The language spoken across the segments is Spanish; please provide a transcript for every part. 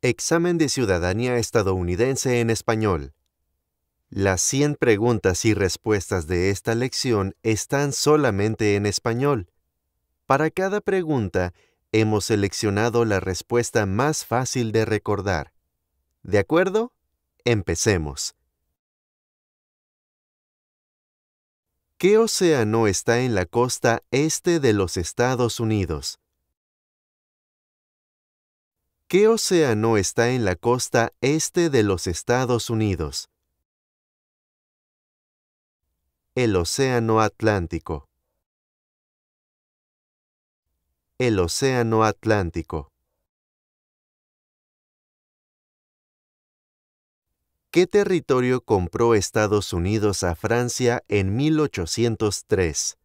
Examen de ciudadanía estadounidense en español. Las 100 preguntas y respuestas de esta lección están solamente en español. Para cada pregunta, hemos seleccionado la respuesta más fácil de recordar. ¿De acuerdo? Empecemos. ¿Qué océano está en la costa este de los Estados Unidos? ¿Qué océano está en la costa este de los Estados Unidos? El Océano Atlántico. El Océano Atlántico. ¿Qué territorio compró Estados Unidos a Francia en 1803?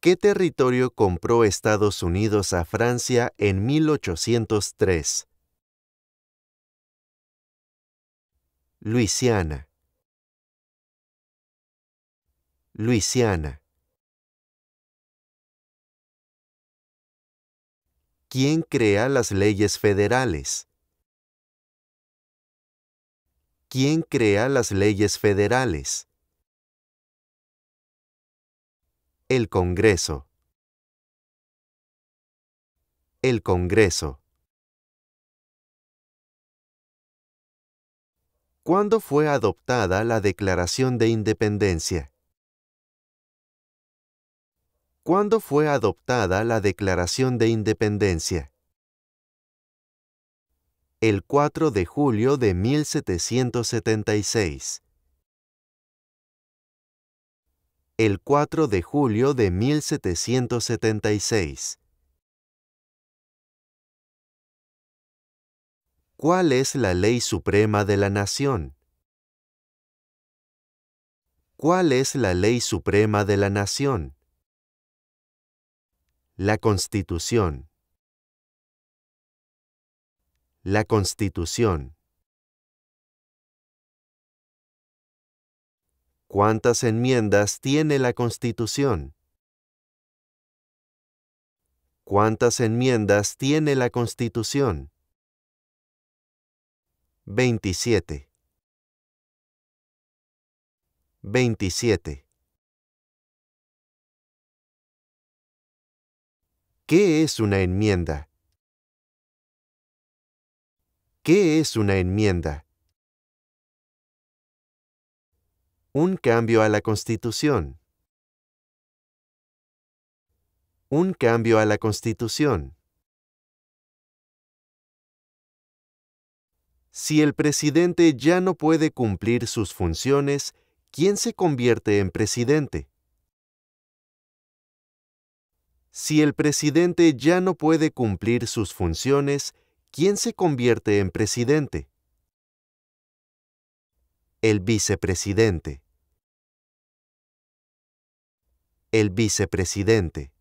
¿Qué territorio compró Estados Unidos a Francia en 1803? Luisiana. Luisiana. ¿Quién crea las leyes federales? ¿Quién crea las leyes federales? El Congreso. El Congreso. ¿Cuándo fue adoptada la Declaración de Independencia? ¿Cuándo fue adoptada la Declaración de Independencia? El 4 de julio de 1776. El 4 de julio de 1776. ¿Cuál es la ley suprema de la nación? ¿Cuál es la ley suprema de la nación? La Constitución. La Constitución. ¿Cuántas enmiendas tiene la Constitución? ¿Cuántas enmiendas tiene la Constitución? 27. 27. ¿Qué es una enmienda? ¿Qué es una enmienda? Un cambio a la Constitución. Un cambio a la Constitución. Si el presidente ya no puede cumplir sus funciones, ¿quién se convierte en presidente? Si el presidente ya no puede cumplir sus funciones, ¿quién se convierte en presidente? El vicepresidente. El vicepresidente.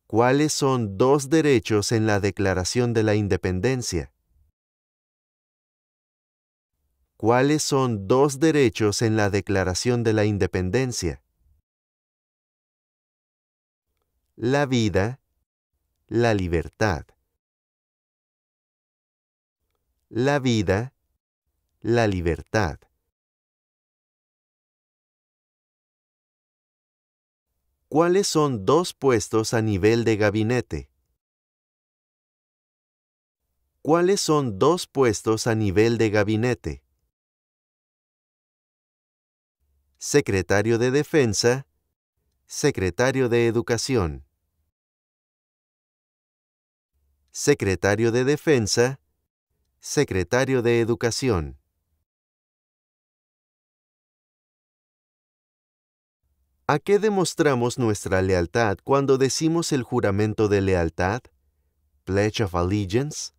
¿Cuáles son dos derechos en la Declaración de la Independencia? ¿Cuáles son dos derechos en la Declaración de la Independencia? La vida, la libertad. La vida, la libertad. ¿Cuáles son dos puestos a nivel de gabinete? ¿Cuáles son dos puestos a nivel de gabinete? Secretario de Defensa, Secretario de Educación. Secretario de Defensa, Secretario de Educación. ¿A qué demostramos nuestra lealtad cuando decimos el juramento de lealtad? Pledge of Allegiance.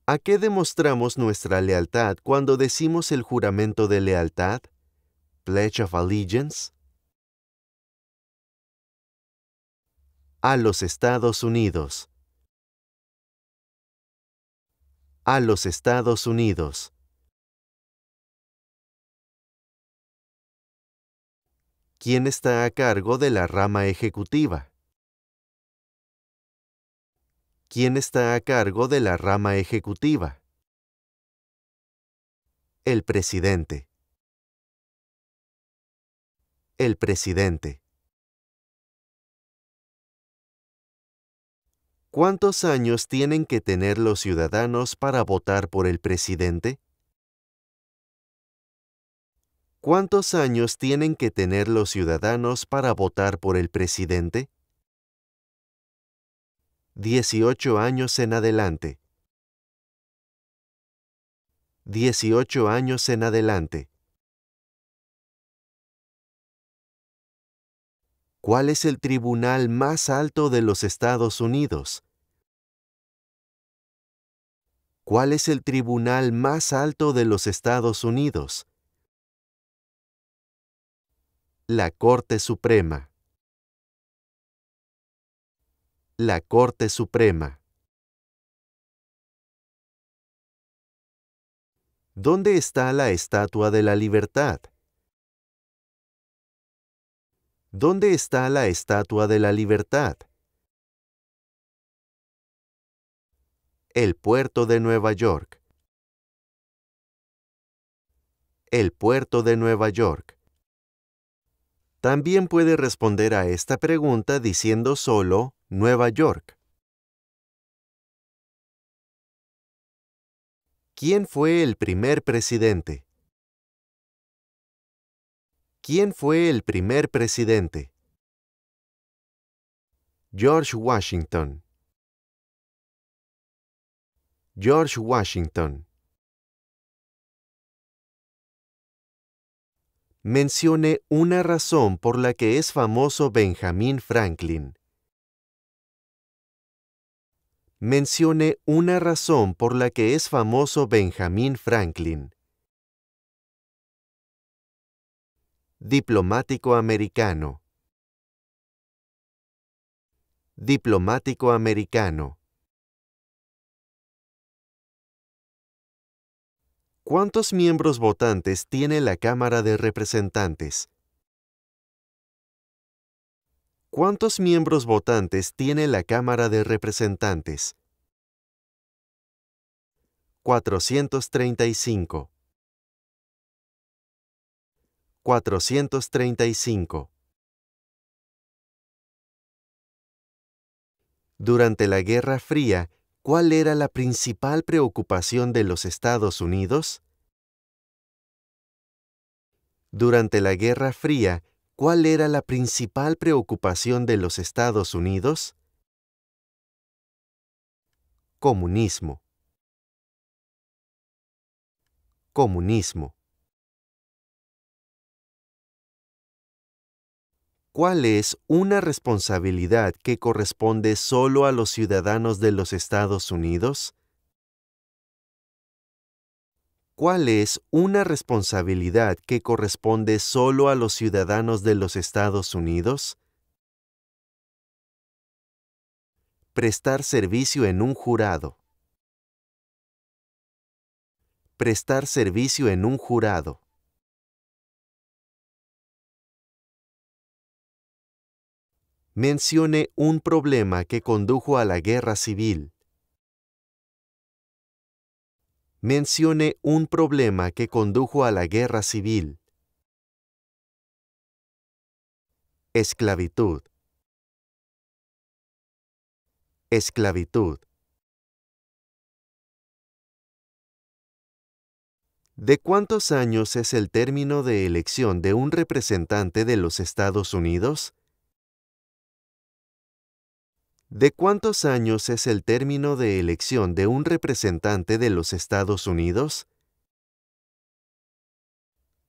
¿A qué demostramos nuestra lealtad cuando decimos el juramento de lealtad? Pledge of Allegiance. A los Estados Unidos. A los Estados Unidos. ¿Quién está a cargo de la rama ejecutiva? ¿Quién está a cargo de la rama ejecutiva? El presidente. El presidente. ¿Cuántos años tienen que tener los ciudadanos para votar por el presidente? ¿Cuántos años tienen que tener los ciudadanos para votar por el presidente? 18 años en adelante. 18 años en adelante. ¿Cuál es el tribunal más alto de los Estados Unidos? ¿Cuál es el tribunal más alto de los Estados Unidos? La Corte Suprema. La Corte Suprema. ¿Dónde está la Estatua de la Libertad? ¿Dónde está la Estatua de la Libertad? El puerto de Nueva York. El puerto de Nueva York. También puede responder a esta pregunta diciendo solo Nueva York. ¿Quién fue el primer presidente? ¿Quién fue el primer presidente? George Washington. George Washington. Mencione una razón por la que es famoso Benjamin Franklin. Mencione una razón por la que es famoso Benjamin Franklin. Diplomático americano. Diplomático americano. ¿Cuántos miembros votantes tiene la Cámara de Representantes? ¿Cuántos miembros votantes tiene la Cámara de Representantes? 435. 435. Durante la Guerra Fría, ¿cuál era la principal preocupación de los Estados Unidos? Durante la Guerra Fría, ¿cuál era la principal preocupación de los Estados Unidos? Comunismo. Comunismo. ¿Cuál es una responsabilidad que corresponde solo a los ciudadanos de los Estados Unidos? ¿Cuál es una responsabilidad que corresponde solo a los ciudadanos de los Estados Unidos? Prestar servicio en un jurado. Prestar servicio en un jurado. Mencione un problema que condujo a la guerra civil. Mencione un problema que condujo a la guerra civil. Esclavitud. Esclavitud. ¿De cuántos años es el término de elección de un representante de los Estados Unidos? ¿De cuántos años es el término de elección de un representante de los Estados Unidos?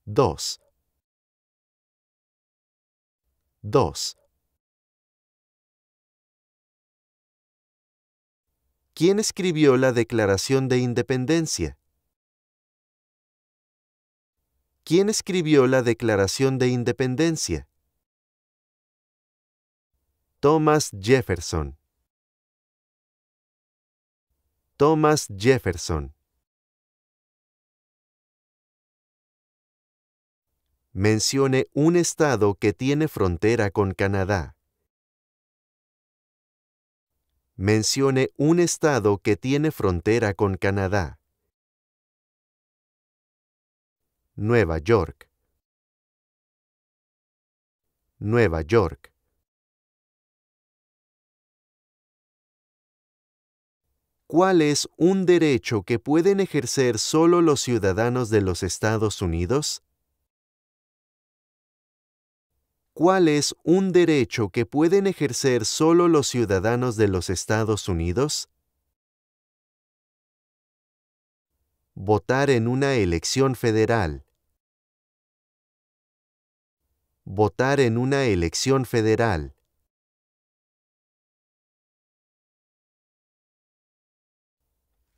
2. 2. ¿Quién escribió la Declaración de Independencia? ¿Quién escribió la Declaración de Independencia? Thomas Jefferson. Thomas Jefferson. Mencione un estado que tiene frontera con Canadá. Mencione un estado que tiene frontera con Canadá. Nueva York. Nueva York. ¿Cuál es un derecho que pueden ejercer solo los ciudadanos de los Estados Unidos? ¿Cuál es un derecho que pueden ejercer solo los ciudadanos de los Estados Unidos? Votar en una elección federal. Votar en una elección federal.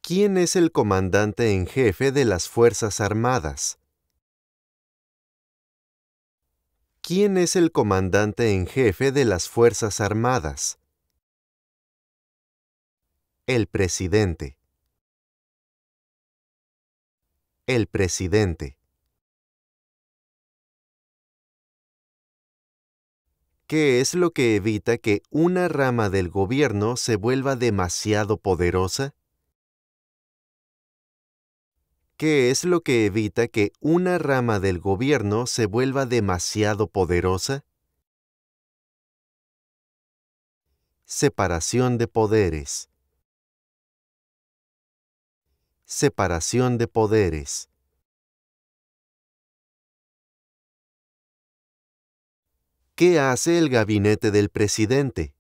¿Quién es el comandante en jefe de las Fuerzas Armadas? ¿Quién es el comandante en jefe de las Fuerzas Armadas? El presidente. El presidente. ¿Qué es lo que evita que una rama del gobierno se vuelva demasiado poderosa? ¿Qué es lo que evita que una rama del gobierno se vuelva demasiado poderosa? Separación de poderes. Separación de poderes. ¿Qué hace el gabinete del presidente?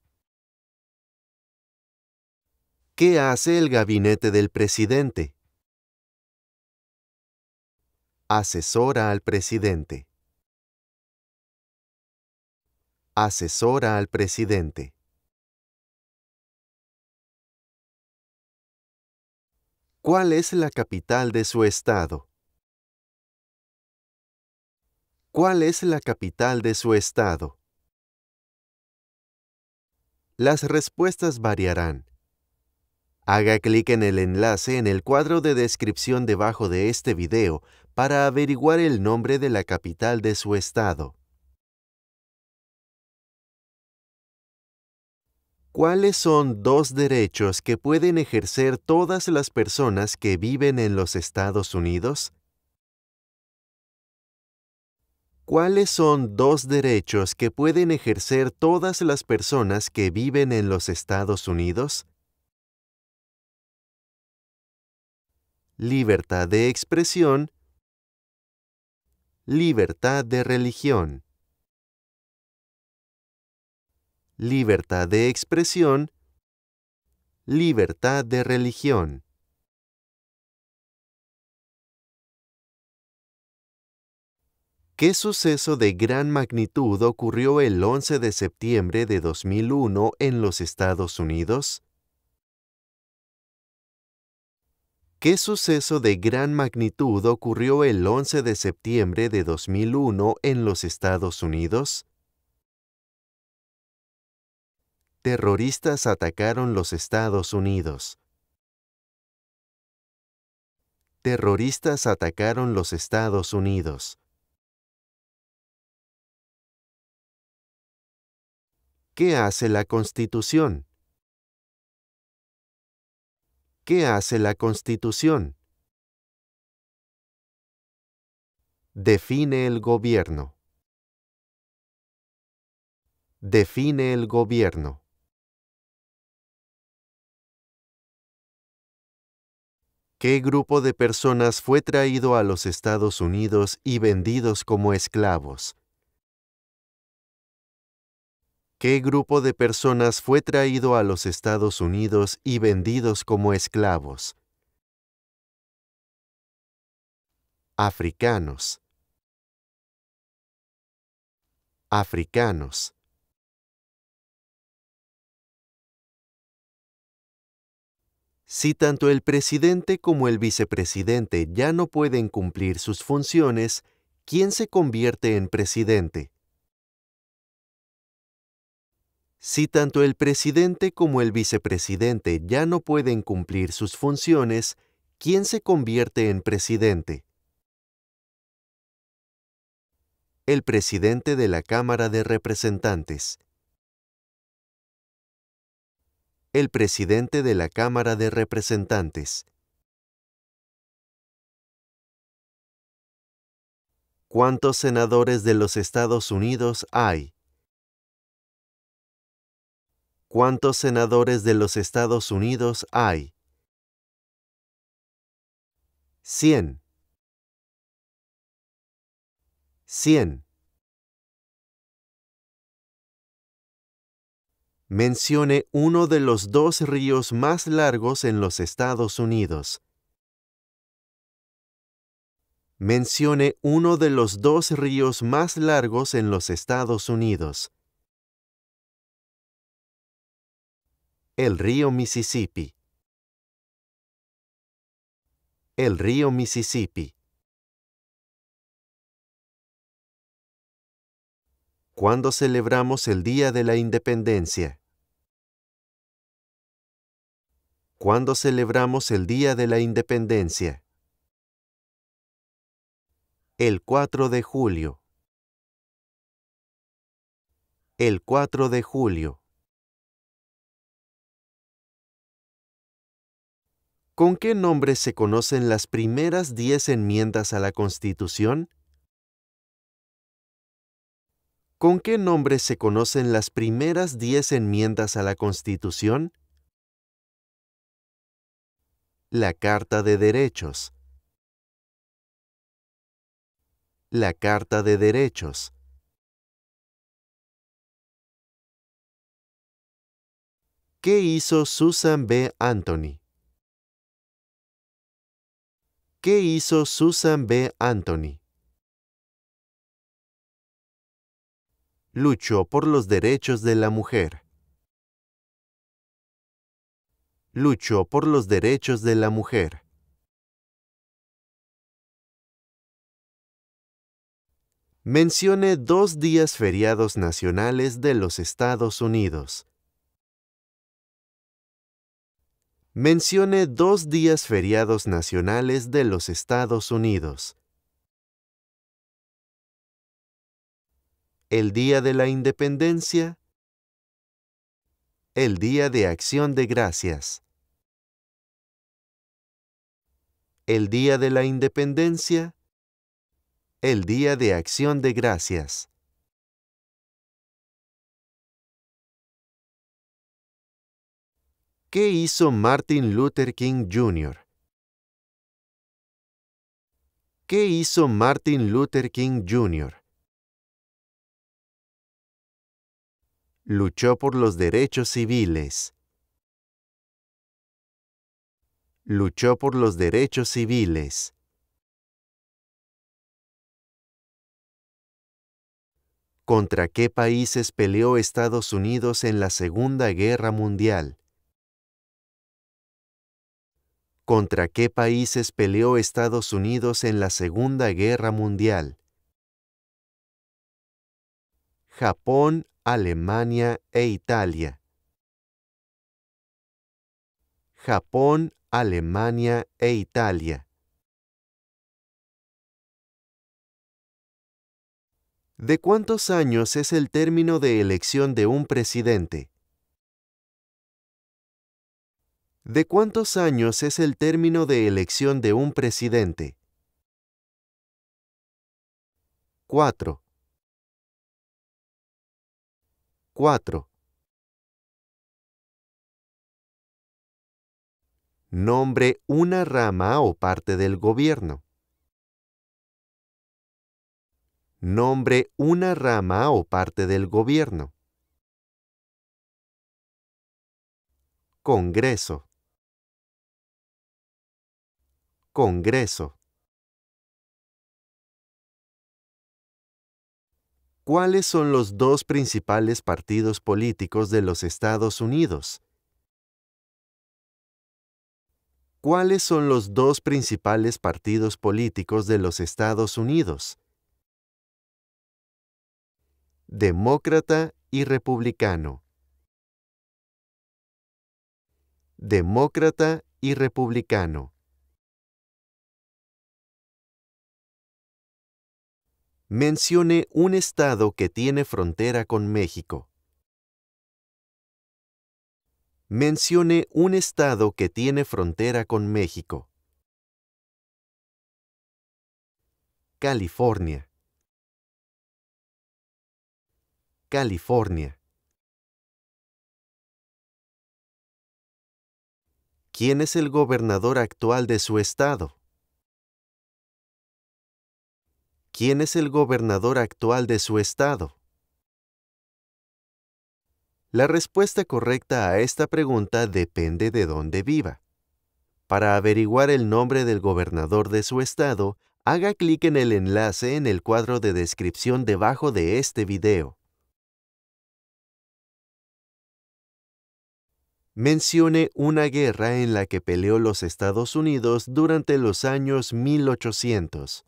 ¿Qué hace el gabinete del presidente? Asesora al presidente. Asesora al presidente. ¿Cuál es la capital de su estado? ¿Cuál es la capital de su estado? Las respuestas variarán. Haga clic en el enlace en el cuadro de descripción debajo de este video para averiguar el nombre de la capital de su estado. ¿Cuáles son dos derechos que pueden ejercer todas las personas que viven en los Estados Unidos? ¿Cuáles son dos derechos que pueden ejercer todas las personas que viven en los Estados Unidos? Libertad de expresión, libertad de religión. Libertad de expresión, libertad de religión. ¿Qué suceso de gran magnitud ocurrió el 11 de septiembre de 2001 en los Estados Unidos? ¿Qué suceso de gran magnitud ocurrió el 11 de septiembre de 2001 en los Estados Unidos? Terroristas atacaron los Estados Unidos. Terroristas atacaron los Estados Unidos. ¿Qué hace la Constitución? ¿Qué hace la Constitución? Define el gobierno. Define el gobierno. ¿Qué grupo de personas fue traído a los Estados Unidos y vendidos como esclavos? ¿Qué grupo de personas fue traído a los Estados Unidos y vendidos como esclavos? Africanos. Africanos. Si tanto el presidente como el vicepresidente ya no pueden cumplir sus funciones, ¿quién se convierte en presidente? Si tanto el presidente como el vicepresidente ya no pueden cumplir sus funciones, ¿quién se convierte en presidente? El presidente de la Cámara de Representantes. El presidente de la Cámara de Representantes. ¿Cuántos senadores de los Estados Unidos hay? ¿Cuántos senadores de los Estados Unidos hay? 100. 100. Mencione uno de los dos ríos más largos en los Estados Unidos. Mencione uno de los dos ríos más largos en los Estados Unidos. El río Mississippi. El río Mississippi. ¿Cuándo celebramos el Día de la Independencia? ¿Cuándo celebramos el Día de la Independencia? El 4 de julio. El 4 de julio. ¿Con qué nombre se conocen las primeras 10 enmiendas a la Constitución? ¿Con qué nombre se conocen las primeras 10 enmiendas a la Constitución? La Carta de Derechos. La Carta de Derechos. ¿Qué hizo Susan B. Anthony? ¿Qué hizo Susan B. Anthony? Luchó por los derechos de la mujer. Luchó por los derechos de la mujer. Mencione 2 días feriados nacionales de los Estados Unidos. Mencione 2 días feriados nacionales de los Estados Unidos. El Día de la Independencia. El Día de Acción de Gracias. El Día de la Independencia. El Día de Acción de Gracias. ¿Qué hizo Martin Luther King Jr.? ¿Qué hizo Martin Luther King Jr.? Luchó por los derechos civiles. Luchó por los derechos civiles. ¿Contra qué países peleó Estados Unidos en la Segunda Guerra Mundial? ¿Contra qué países peleó Estados Unidos en la Segunda Guerra Mundial? Japón, Alemania e Italia. Japón, Alemania e Italia. ¿De cuántos años es el término de elección de un presidente? ¿De cuántos años es el término de elección de un presidente? 4. 4. Nombre una rama o parte del gobierno. Nombre una rama o parte del gobierno. Congreso. Congreso. ¿Cuáles son los dos principales partidos políticos de los Estados Unidos? ¿Cuáles son los dos principales partidos políticos de los Estados Unidos? Demócrata y republicano. Demócrata y republicano. Mencione un estado que tiene frontera con México. Mencione un estado que tiene frontera con México. California. California. ¿Quién es el gobernador actual de su estado? ¿Quién es el gobernador actual de su estado? La respuesta correcta a esta pregunta depende de dónde viva. Para averiguar el nombre del gobernador de su estado, haga clic en el enlace en el cuadro de descripción debajo de este video. Mencione una guerra en la que peleó los Estados Unidos durante los años 1800.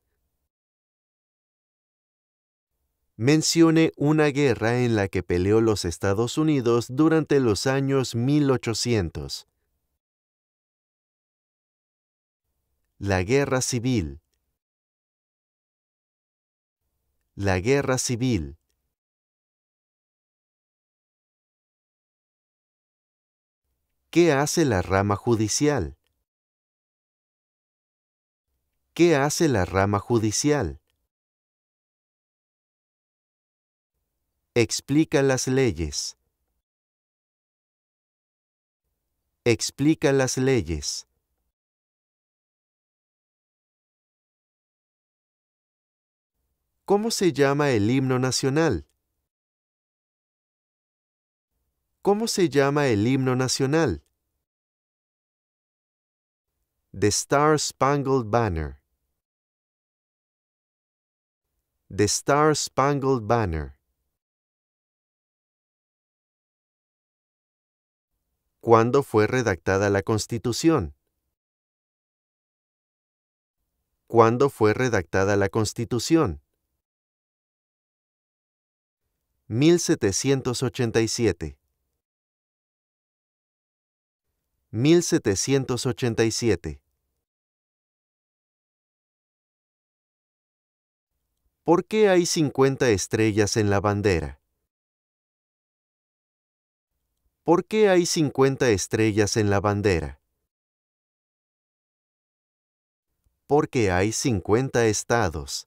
Mencione una guerra en la que peleó los Estados Unidos durante los años 1800. La Guerra Civil. La Guerra Civil. ¿Qué hace la rama judicial? ¿Qué hace la rama judicial? Explica las leyes. Explica las leyes. ¿Cómo se llama el himno nacional? ¿Cómo se llama el himno nacional? The Star Spangled Banner. The Star Spangled Banner. ¿Cuándo fue redactada la Constitución? ¿Cuándo fue redactada la Constitución? 1787. 1787. ¿Por qué hay 50 estrellas en la bandera? ¿Por qué hay 50 estrellas en la bandera? Porque hay 50 estados.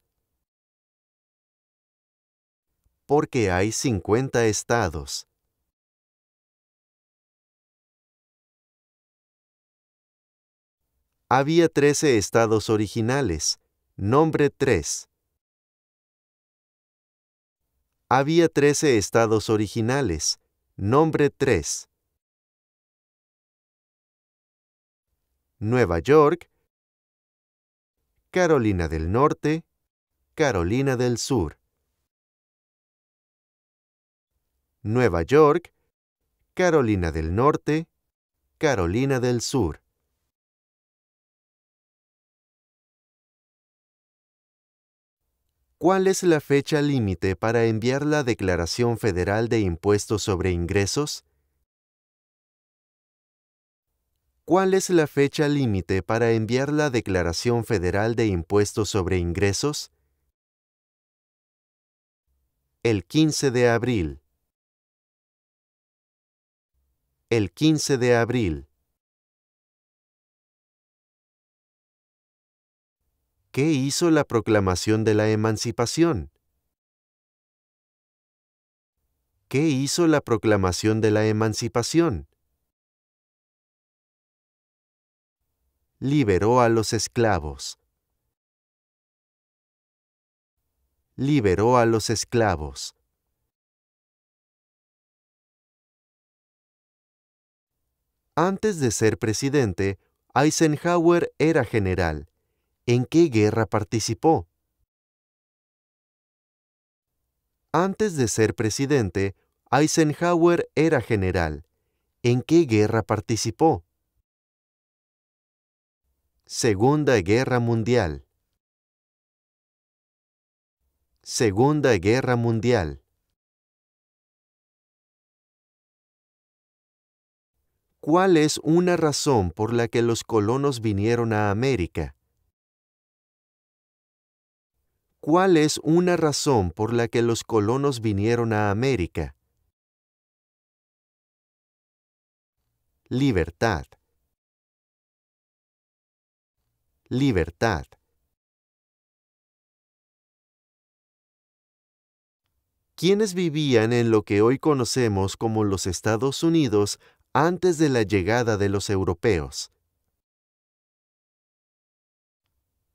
Porque hay 50 estados. Había 13 estados originales. Nombre 3. Había 13 estados originales. Nombre 3. Nueva York, Carolina del Norte, Carolina del Sur. Nueva York, Carolina del Norte, Carolina del Sur. ¿Cuál es la fecha límite para enviar la Declaración Federal de Impuestos sobre Ingresos? ¿Cuál es la fecha límite para enviar la Declaración Federal de Impuestos sobre Ingresos? El 15 de abril. El 15 de abril. ¿Qué hizo la Proclamación de la Emancipación? ¿Qué hizo la Proclamación de la Emancipación? Liberó a los esclavos. Liberó a los esclavos. Antes de ser presidente, Eisenhower era general. ¿En qué guerra participó? Antes de ser presidente, Eisenhower era general. ¿En qué guerra participó? Segunda Guerra Mundial. Segunda Guerra Mundial. ¿Cuál es una razón por la que los colonos vinieron a América? ¿Cuál es una razón por la que los colonos vinieron a América? Libertad. Libertad. ¿Quiénes vivían en lo que hoy conocemos como los Estados Unidos antes de la llegada de los europeos?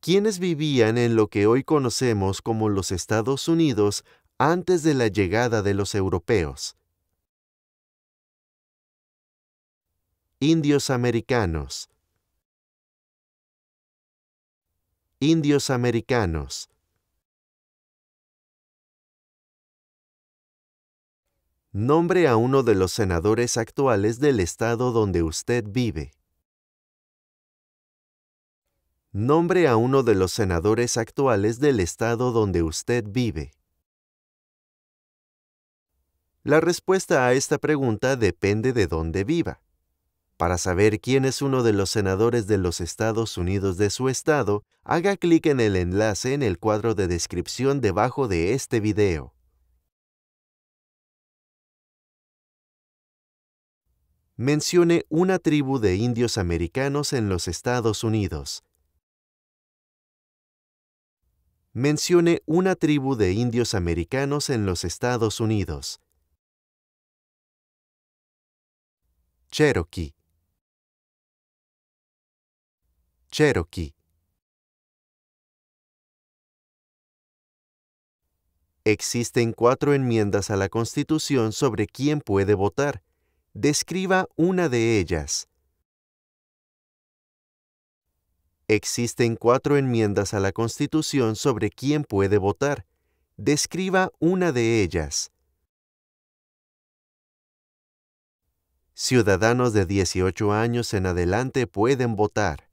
¿Quiénes vivían en lo que hoy conocemos como los Estados Unidos antes de la llegada de los europeos? Indios americanos. Indios americanos. Nombre a uno de los senadores actuales del estado donde usted vive. Nombre a uno de los senadores actuales del estado donde usted vive. La respuesta a esta pregunta depende de dónde viva. Para saber quién es uno de los senadores de los Estados Unidos de su estado, haga clic en el enlace en el cuadro de descripción debajo de este video. Mencione una tribu de indios americanos en los Estados Unidos. Mencione una tribu de indios americanos en los Estados Unidos. Cherokee. Cherokee. Existen 4 enmiendas a la Constitución sobre quién puede votar. Describa una de ellas. Existen 4 enmiendas a la Constitución sobre quién puede votar. Describa una de ellas. Ciudadanos de 18 años en adelante pueden votar.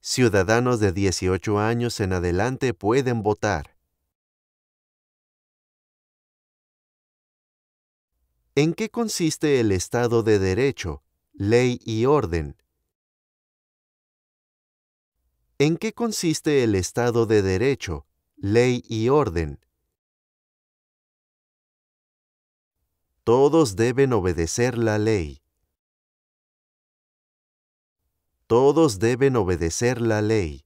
Ciudadanos de 18 años en adelante pueden votar. ¿En qué consiste el Estado de Derecho, ley y orden? ¿En qué consiste el Estado de Derecho, ley y orden? Todos deben obedecer la ley. Todos deben obedecer la ley.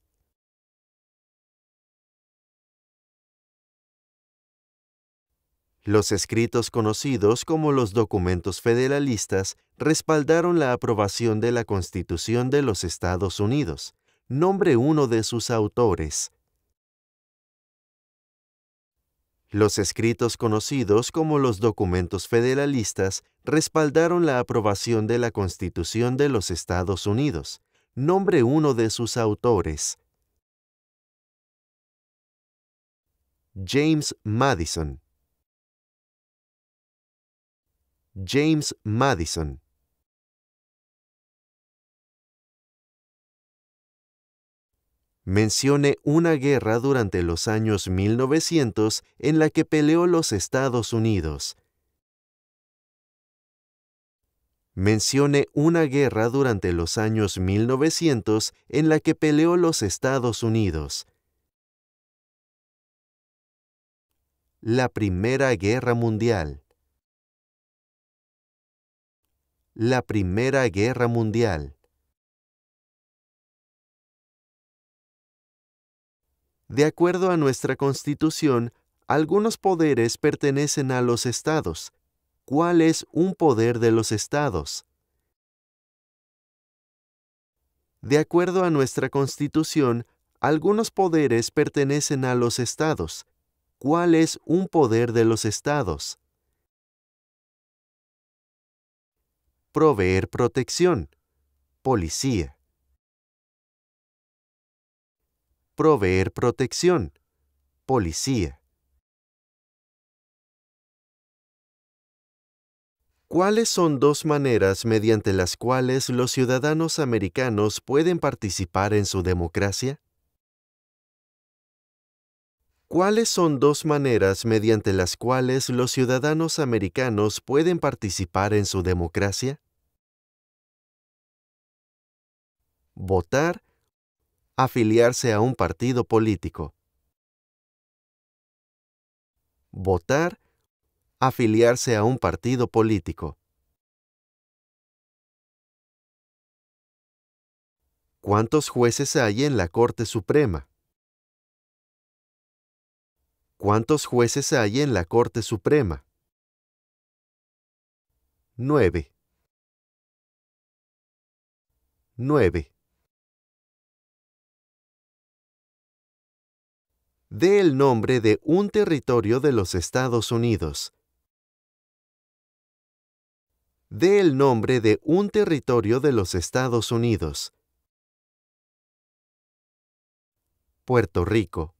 Los escritos conocidos como los documentos federalistas respaldaron la aprobación de la Constitución de los Estados Unidos. Nombre uno de sus autores. Los escritos conocidos como los documentos federalistas respaldaron la aprobación de la Constitución de los Estados Unidos. Nombre uno de sus autores. James Madison. James Madison. Mencione una guerra durante los años 1900 en la que peleó los Estados Unidos. Mencione una guerra durante los años 1900 en la que peleó los Estados Unidos. La Primera Guerra Mundial. La Primera Guerra Mundial. De acuerdo a nuestra Constitución, algunos poderes pertenecen a los estados. ¿Cuál es un poder de los estados? De acuerdo a nuestra Constitución, algunos poderes pertenecen a los estados. ¿Cuál es un poder de los estados? Proveer protección. Policía. Proveer protección. Policía. ¿Cuáles son 2 maneras mediante las cuales los ciudadanos americanos pueden participar en su democracia? ¿Cuáles son 2 maneras mediante las cuales los ciudadanos americanos pueden participar en su democracia? Votar Afiliarse a un partido político. Votar. Afiliarse a un partido político. ¿Cuántos jueces hay en la Corte Suprema? ¿Cuántos jueces hay en la Corte Suprema? 9. 9. Dé el nombre de un territorio de los Estados Unidos. Dé el nombre de un territorio de los Estados Unidos. Puerto Rico.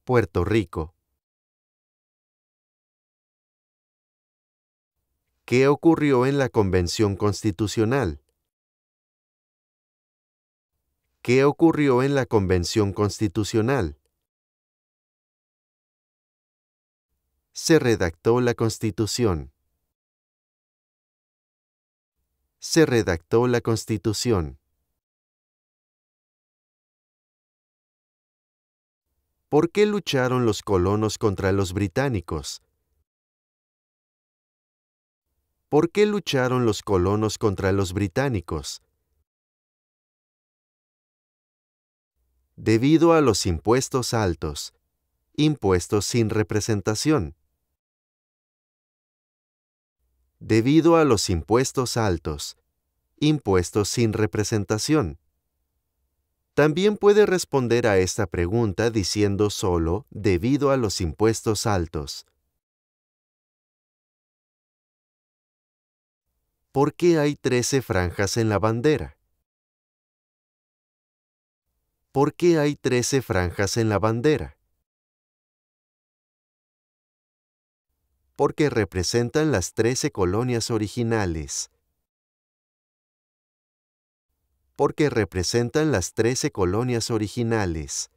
Puerto Rico. ¿Qué ocurrió en la Convención Constitucional? ¿Qué ocurrió en la Convención Constitucional? Se redactó la Constitución. Se redactó la Constitución. ¿Por qué lucharon los colonos contra los británicos? ¿Por qué lucharon los colonos contra los británicos? Debido a los impuestos altos. Impuestos sin representación. Debido a los impuestos altos. Impuestos sin representación. También puede responder a esta pregunta diciendo solo debido a los impuestos altos. ¿Por qué hay 13 franjas en la bandera? ¿Por qué hay 13 franjas en la bandera? Porque representan las 13 colonias originales. Porque representan las 13 colonias originales.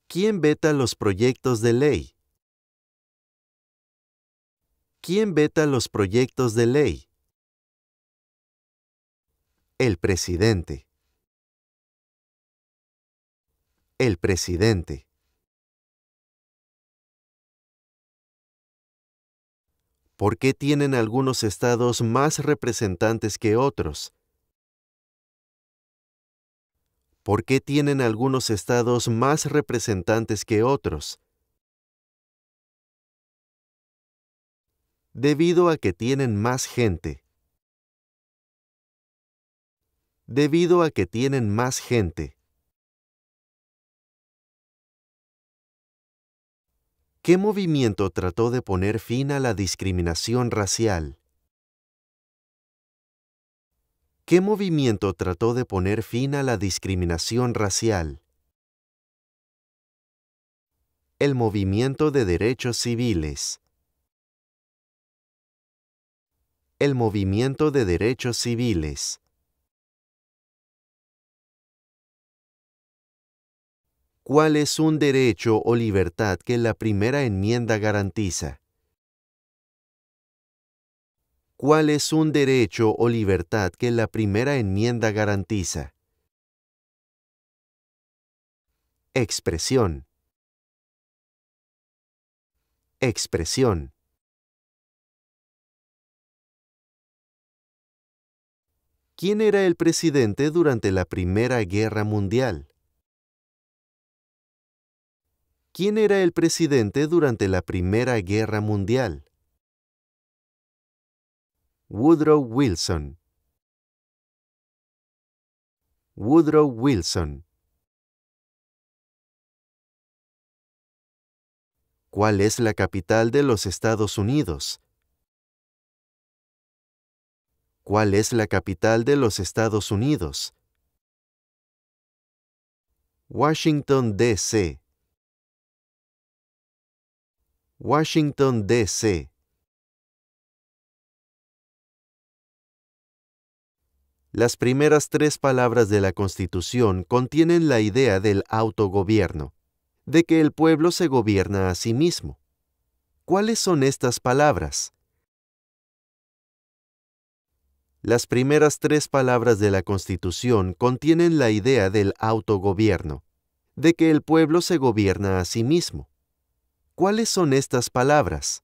¿Quién veta los proyectos de ley? ¿Quién veta los proyectos de ley? El presidente. El presidente. ¿Por qué tienen algunos estados más representantes que otros? ¿Por qué tienen algunos estados más representantes que otros? Debido a que tienen más gente. Debido a que tienen más gente. ¿Qué movimiento trató de poner fin a la discriminación racial? ¿Qué movimiento trató de poner fin a la discriminación racial? El movimiento de derechos civiles. El movimiento de derechos civiles. ¿Cuál es un derecho o libertad que la primera enmienda garantiza? ¿Cuál es un derecho o libertad que la primera enmienda garantiza? Expresión. Expresión. ¿Quién era el presidente durante la Primera Guerra Mundial? ¿Quién era el presidente durante la Primera Guerra Mundial? Woodrow Wilson. Woodrow Wilson. ¿Cuál es la capital de los Estados Unidos? ¿Cuál es la capital de los Estados Unidos? Washington, D.C. Washington, D.C. Las primeras 3 palabras de la Constitución contienen la idea del autogobierno, de que el pueblo se gobierna a sí mismo. ¿Cuáles son estas palabras? Las primeras 3 palabras de la Constitución contienen la idea del autogobierno, de que el pueblo se gobierna a sí mismo. ¿Cuáles son estas palabras?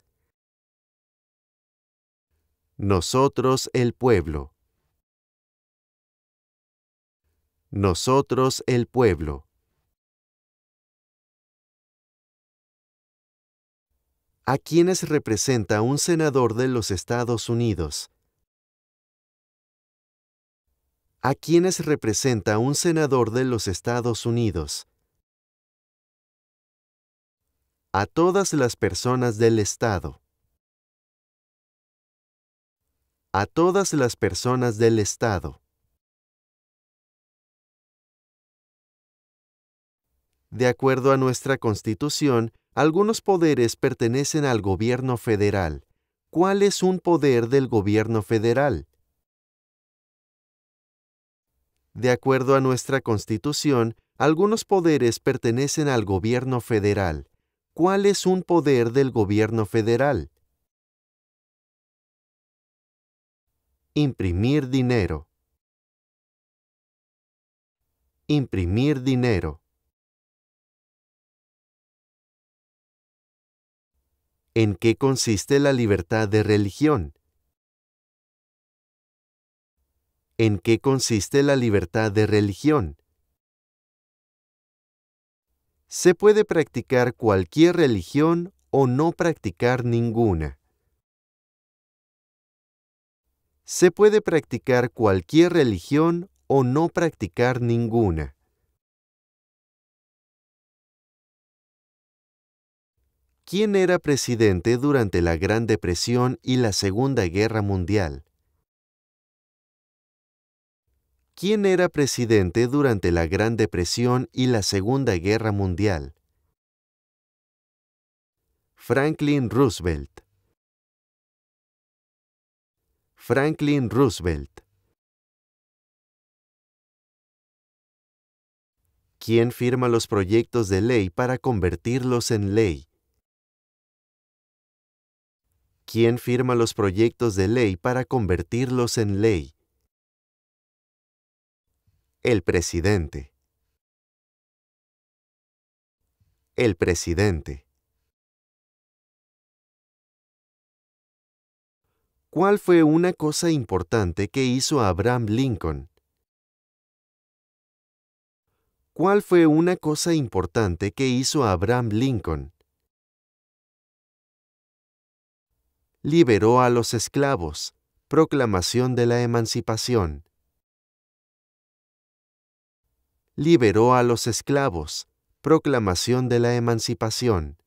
Nosotros el pueblo. Nosotros el pueblo. ¿A quiénes representa un senador de los Estados Unidos? ¿A quiénes representa un senador de los Estados Unidos? A todas las personas del Estado. A todas las personas del Estado. De acuerdo a nuestra Constitución, algunos poderes pertenecen al gobierno federal. ¿Cuál es un poder del gobierno federal? De acuerdo a nuestra Constitución, algunos poderes pertenecen al gobierno federal. ¿Cuál es un poder del gobierno federal? Imprimir dinero. Imprimir dinero. ¿En qué consiste la libertad de religión? ¿En qué consiste la libertad de religión? Se puede practicar cualquier religión o no practicar ninguna. Se puede practicar cualquier religión o no practicar ninguna. ¿Quién era presidente durante la Gran Depresión y la Segunda Guerra Mundial? ¿Quién era presidente durante la Gran Depresión y la Segunda Guerra Mundial? Franklin Roosevelt. Franklin Roosevelt. ¿Quién firma los proyectos de ley para convertirlos en ley? ¿Quién firma los proyectos de ley para convertirlos en ley? El presidente. El presidente. ¿Cuál fue una cosa importante que hizo Abraham Lincoln? ¿Cuál fue una cosa importante que hizo Abraham Lincoln? Liberó a los esclavos. Proclamación de la emancipación. Liberó a los esclavos. Proclamación de la emancipación.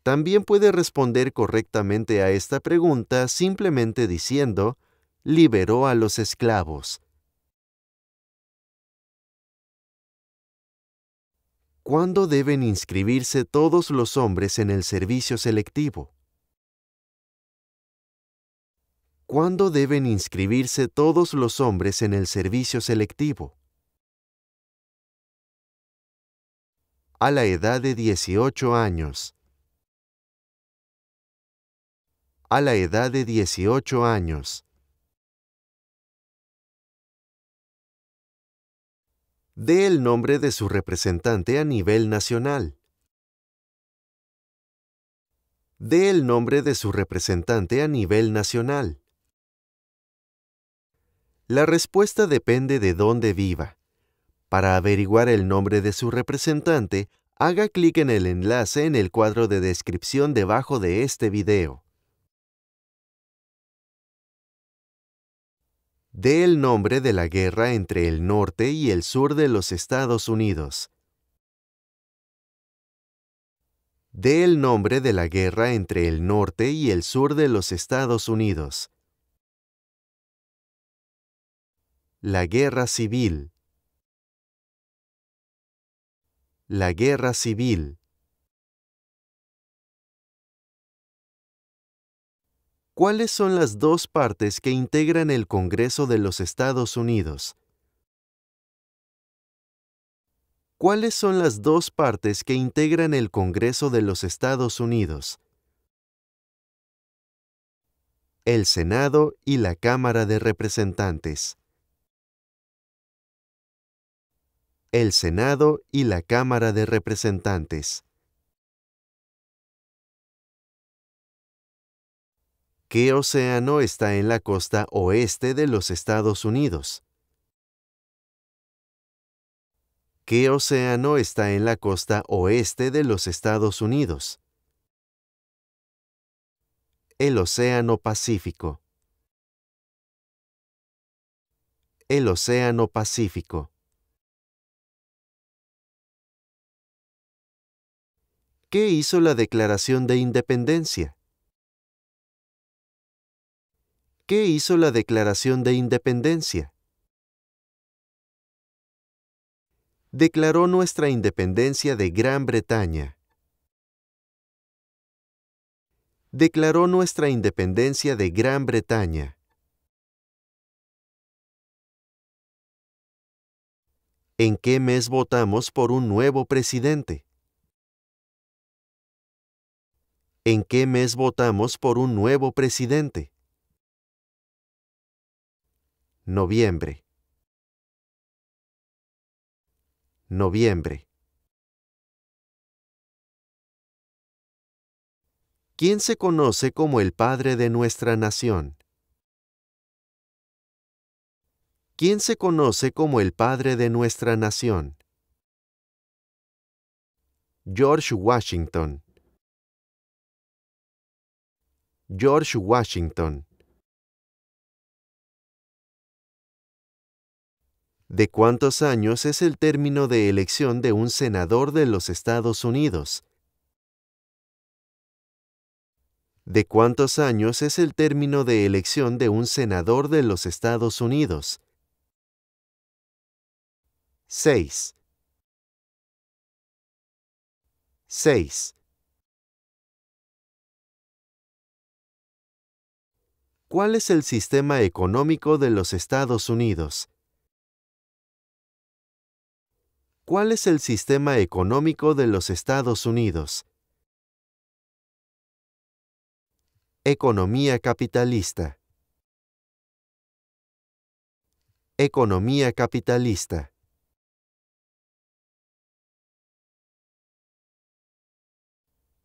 También puede responder correctamente a esta pregunta simplemente diciendo, liberó a los esclavos. ¿Cuándo deben inscribirse todos los hombres en el servicio selectivo? ¿Cuándo deben inscribirse todos los hombres en el servicio selectivo? A la edad de 18 años. A la edad de 18 años. Dé el nombre de su representante a nivel nacional. Dé el nombre de su representante a nivel nacional. La respuesta depende de dónde viva. Para averiguar el nombre de su representante, haga clic en el enlace en el cuadro de descripción debajo de este video. Dé el nombre de la guerra entre el norte y el sur de los Estados Unidos. Dé el nombre de la guerra entre el norte y el sur de los Estados Unidos. La Guerra Civil. La Guerra Civil. ¿Cuáles son las 2 partes que integran el Congreso de los Estados Unidos? ¿Cuáles son las 2 partes que integran el Congreso de los Estados Unidos? el Senado y la Cámara de Representantes. El Senado y la Cámara de Representantes. ¿Qué océano está en la costa oeste de los Estados Unidos? ¿Qué océano está en la costa oeste de los Estados Unidos? El Océano Pacífico. El Océano Pacífico. ¿Qué hizo la Declaración de Independencia? ¿Qué hizo la Declaración de Independencia? Declaró nuestra independencia de Gran Bretaña. Declaró nuestra independencia de Gran Bretaña. ¿En qué mes votamos por un nuevo presidente? ¿En qué mes votamos por un nuevo presidente? Noviembre. Noviembre. ¿Quién se conoce como el padre de nuestra nación? ¿Quién se conoce como el padre de nuestra nación? George Washington. George Washington. ¿De cuántos años es el término de elección de un senador de los Estados Unidos? ¿De cuántos años es el término de elección de un senador de los Estados Unidos? 6. 6. ¿Cuál es el sistema económico de los Estados Unidos? ¿Cuál es el sistema económico de los Estados Unidos? Economía capitalista. Economía capitalista.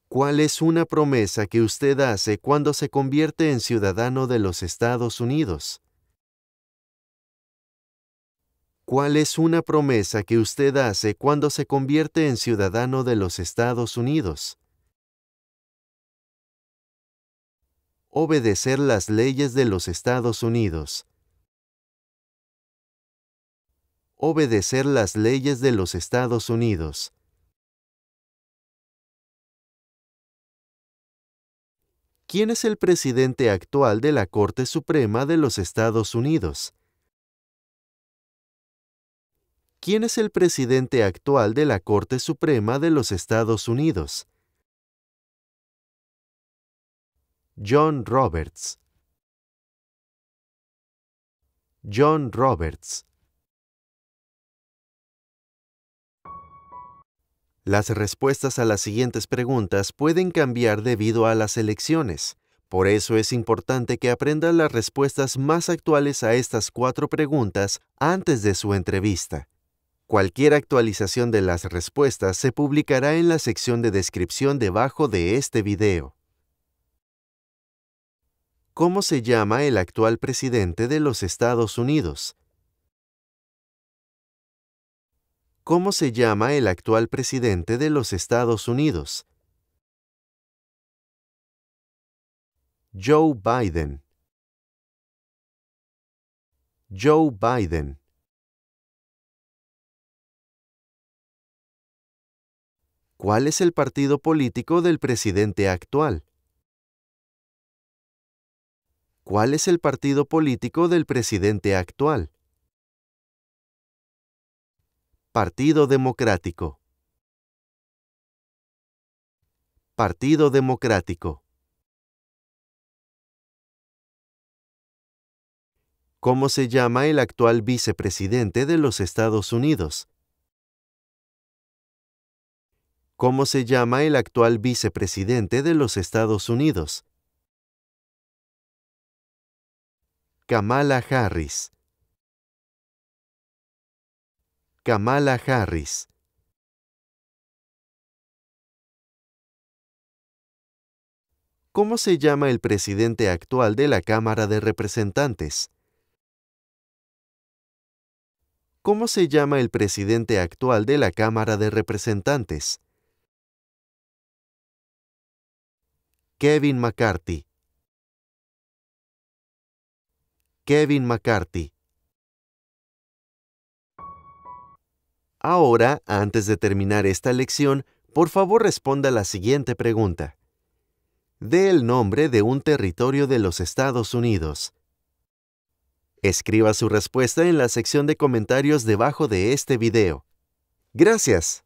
¿Cuál es una promesa que usted hace cuando se convierte en ciudadano de los Estados Unidos? ¿Cuál es una promesa que usted hace cuando se convierte en ciudadano de los Estados Unidos? Obedecer las leyes de los Estados Unidos. Obedecer las leyes de los Estados Unidos. ¿Quién es el presidente actual de la Corte Suprema de los Estados Unidos? ¿Quién es el presidente actual de la Corte Suprema de los Estados Unidos? John Roberts. John Roberts. Las respuestas a las siguientes preguntas pueden cambiar debido a las elecciones. Por eso es importante que aprenda las respuestas más actuales a estas 4 preguntas antes de su entrevista. Cualquier actualización de las respuestas se publicará en la sección de descripción debajo de este video. ¿Cómo se llama el actual presidente de los Estados Unidos? ¿Cómo se llama el actual presidente de los Estados Unidos? Joe Biden. Joe Biden. ¿Cuál es el partido político del presidente actual? ¿Cuál es el partido político del presidente actual? Partido Democrático. Partido Democrático. ¿Cómo se llama el actual vicepresidente de los Estados Unidos? ¿Cómo se llama el actual vicepresidente de los Estados Unidos? Kamala Harris. Kamala Harris. ¿Cómo se llama el presidente actual de la Cámara de Representantes? ¿Cómo se llama el presidente actual de la Cámara de Representantes? Kevin McCarthy. Kevin McCarthy. Ahora, antes de terminar esta lección, por favor responda la siguiente pregunta. Dé el nombre de un territorio de los Estados Unidos. Escriba su respuesta en la sección de comentarios debajo de este video. ¡Gracias!